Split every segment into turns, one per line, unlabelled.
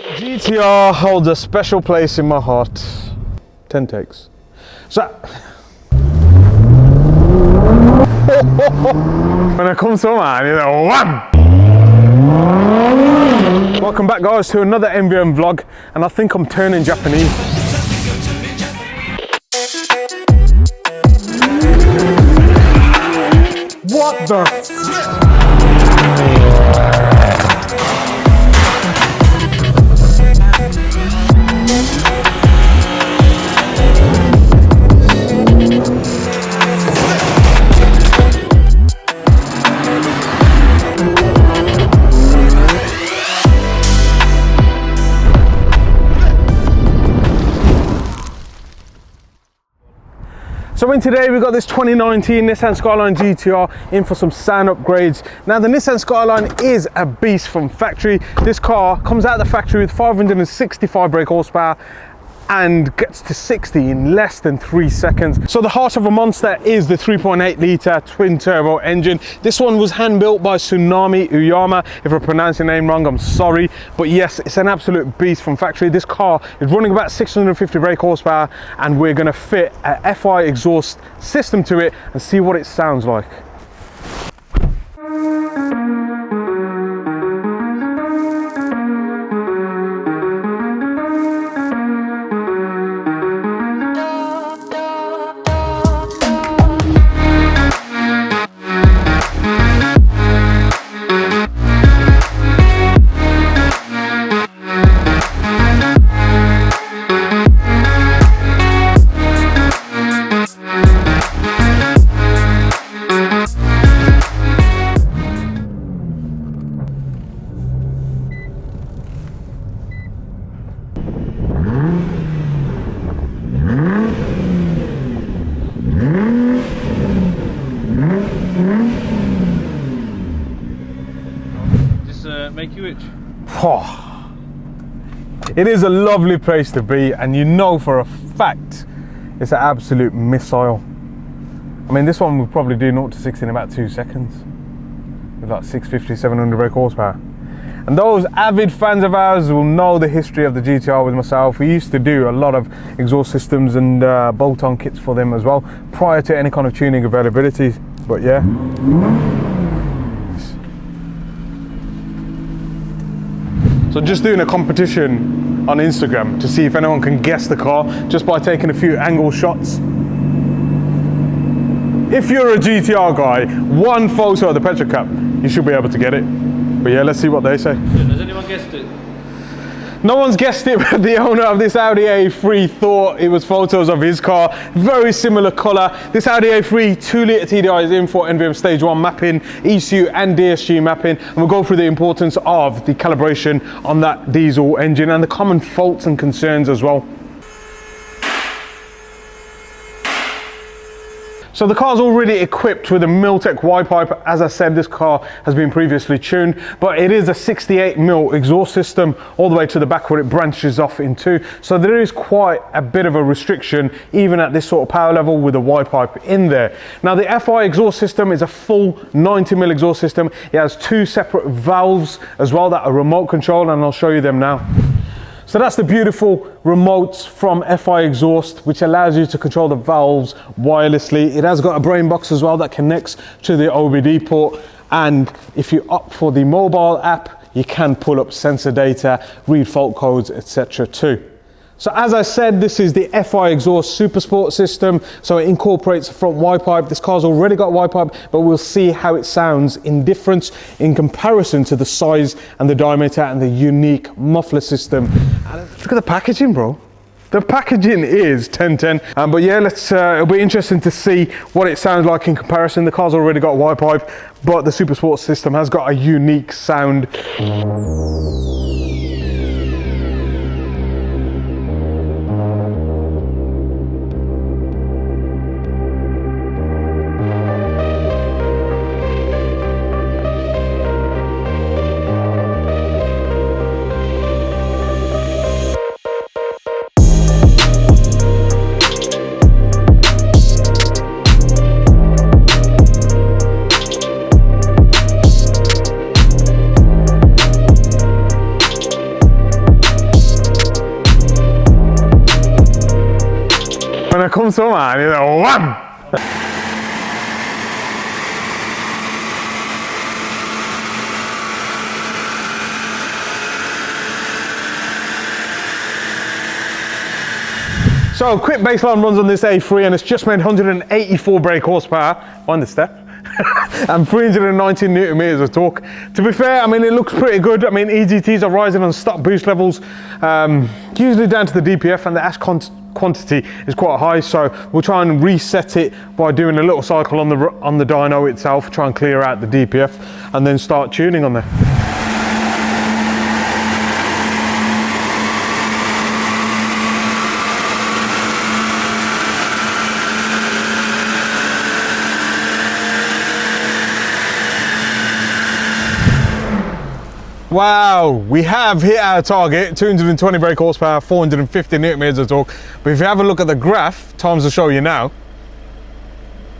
GTR holds a special place in my heart. 10 takes. So, when it comes to man, you know, wham! Welcome back, guys, to another MVM vlog, and I think I'm turning Japanese. What the? So in today we got this 2019 Nissan Skyline GTR in for some sound upgrades. Now the Nissan Skyline is a beast from factory. This car comes out of the factory with 565 brake horsepower and gets to 60 in less than 3 seconds. So the heart of a monster is the 3.8 litre twin turbo engine. This one was hand built by Tsunami Uyama. If I pronounce your name wrong, I'm sorry, but yes, it's an absolute beast from factory. This car is running about 650 brake horsepower, and we're going to fit a FI exhaust system to it and see what it sounds like.
Make you itch?
Oh, it is a lovely place to be, and you know for a fact it's an absolute missile. I mean, this one will probably do 0 to 60 in about 2 seconds with like 650, 700 brake horsepower. And those avid fans of ours will know the history of the GTR with myself. We used to do a lot of exhaust systems and bolt-on kits for them as well prior to any kind of tuning availability. But yeah. So just doing a competition on Instagram to see if anyone can guess the car just by taking a few angle shots. If you're a GTR guy, one photo of the petrol cap, you should be able to get it. But yeah, let's see what they say.
Has anyone guessed it?
No one's guessed it, but the owner of this Audi A3 thought it was photos of his car. Very similar colour. This Audi A3 2-litre TDI is in for NVM Stage 1 mapping, ECU and DSG mapping. And we'll go through the importance of the calibration on that diesel engine and the common faults and concerns as well. So the car's already equipped with a Miltech Y-pipe. As I said, this car has been previously tuned, but it is a 68mm exhaust system all the way to the back where it branches off into. So there is quite a bit of a restriction even at this sort of power level with a Y-pipe in there. Now the FI exhaust system is a full 90mm exhaust system. It has 2 separate valves as well that are remote controlled, and I'll show you them now. So that's the beautiful remotes from FI exhaust, which allows you to control the valves wirelessly. It has got a brain box as well that connects to the OBD port. And if you opt for the mobile app, you can pull up sensor data, read fault codes, etc. too. So as I said, this is the FI exhaust SUPERSPORT system. So it incorporates a front Y-pipe. This car's already got Y-pipe, but we'll see how it sounds in difference in comparison to the size and the diameter and the unique muffler system. Look at the packaging, bro. The packaging is 1010. But yeah, it'll be interesting to see what it sounds like in comparison. The car's already got Y-pipe, but the SUPERSPORT system has got a unique sound. When it comes to man, it's like wham! So quick baseline runs on this A3 and it's just made 184 brake horsepower on the step and 319 newton meters of torque. To be fair, I mean, it looks pretty good. I mean, EGTs are rising on stock boost levels, usually down to the DPF, and the ash quantity is quite high, so we'll try and reset it by doing a little cycle on the dyno itself, try and clear out the DPF and then start tuning on there. Wow, we have hit our target, 220 brake horsepower, 450 newton meters of torque. But if you have a look at the graph, times will show you now.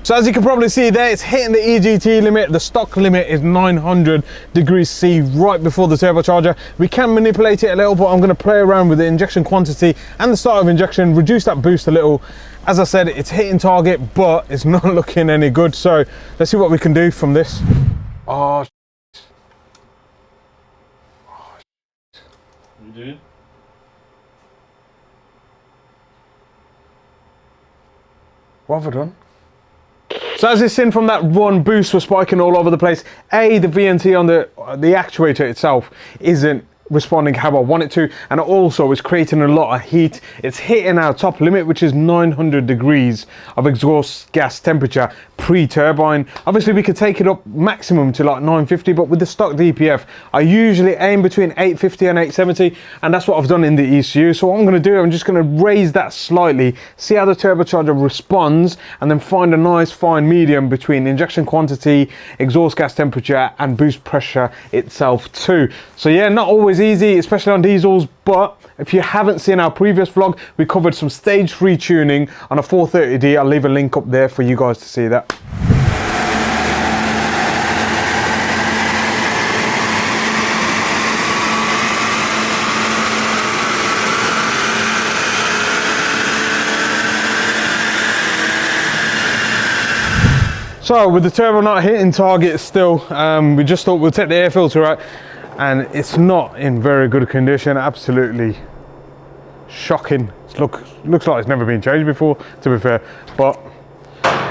So as you can probably see there, it's hitting the EGT limit. The stock limit is 900 degrees C right before the turbocharger. We can manipulate it a little, but I'm going to play around with the injection quantity and the start of injection, reduce that boost a little. As I said, it's hitting target, but it's not looking any good. So let's see what we can do from this. Oh,
Doing?
what have I done? So as it's seen from that run, boosts were spiking all over the place. The VNT on the actuator itself isn't responding how I want it to, and also it's creating a lot of heat. It's hitting our top limit, which is 900 degrees of exhaust gas temperature pre-turbine. Obviously we could take it up maximum to like 950, but with the stock DPF I usually aim between 850 and 870, and that's what I've done in the ECU. So what I'm going to do, I'm just going to raise that slightly, see how the turbocharger responds, and then find a nice fine medium between injection quantity, exhaust gas temperature and boost pressure itself too. So yeah, not always easy, especially on diesels, but if you haven't seen our previous vlog, we covered some stage 3 tuning on a 430D. I'll leave a link up there for you guys to see that. So with the turbo not hitting target still, we just thought we'll take the air filter out, and it's not in very good condition. Absolutely shocking. Looks like it's never been changed before, to be fair, but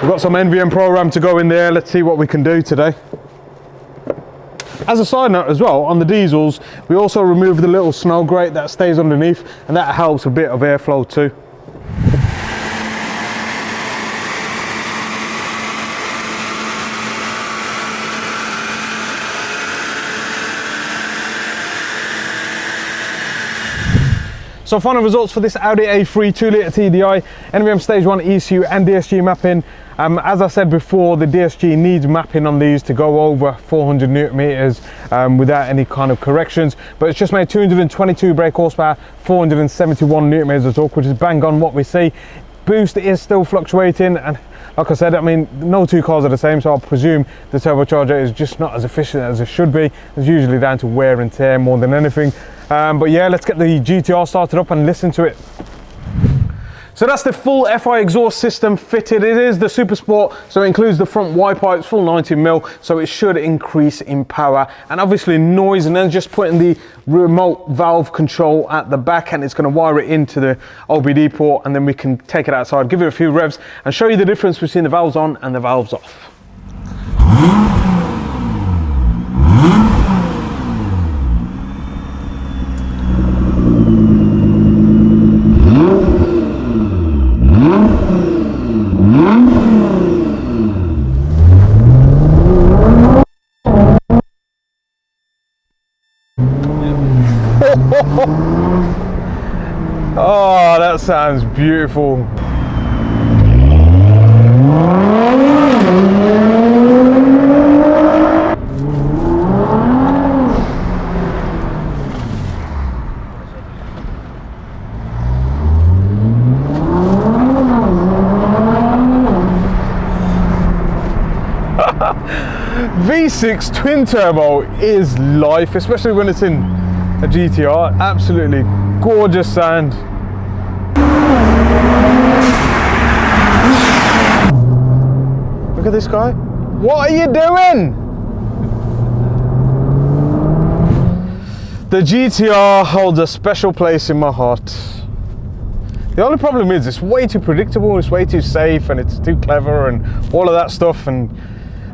we've got some NVM program to go in there. Let's see what we can do today. As a side note as well, on the diesels we also remove the little snow grate that stays underneath, and that helps a bit of airflow too. So final results for this Audi A3 2-litre TDI, NVM stage 1 ECU and DSG mapping. As I said before, the DSG needs mapping on these to go over 400 newton meters without any kind of corrections, but it's just made 222 brake horsepower, 471 newton meters of torque, which is bang on what we see. Boost is still fluctuating, and like I said, I mean, no two cars are the same, so I presume the turbocharger is just not as efficient as it should be. It's usually down to wear and tear more than anything. But yeah, let's get the GTR started up and listen to it. So that's the full FI exhaust system fitted. It is the SUPERSPORT, so it includes the front Y pipes, full 90mm, so it should increase in power and obviously noise, and then just putting the remote valve control at the back, and it's going to wire it into the OBD port, and then we can take it outside, give it a few revs and show you the difference between the valves on and the valves off. Oh, that sounds beautiful. V6 twin turbo is life, especially when it's in a GTR. Absolutely gorgeous sound. Look at this guy. What are you doing? The GTR holds a special place in my heart. The only problem is it's way too predictable, it's way too safe, and it's too clever and all of that stuff, and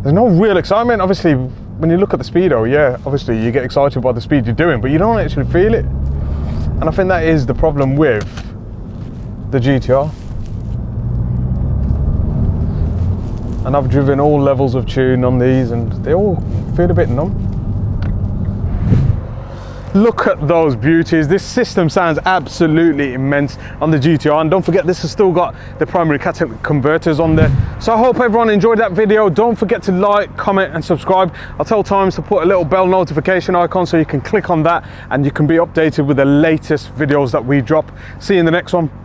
there's no real excitement. Obviously, when you look at the speedo, yeah, obviously you get excited by the speed you're doing, but you don't actually feel it. And I think that is the problem with the GTR. And I've driven all levels of tune on these and they all feel a bit numb. Look at those beauties. This system sounds absolutely immense on the GTR, and don't forget this has still got the primary catalytic converters on there. So I hope everyone enjoyed that video. Don't forget to like, comment and subscribe. I'll tell Times to put a little bell notification icon so you can click on that and you can be updated with the latest videos that we drop. See you in the next one.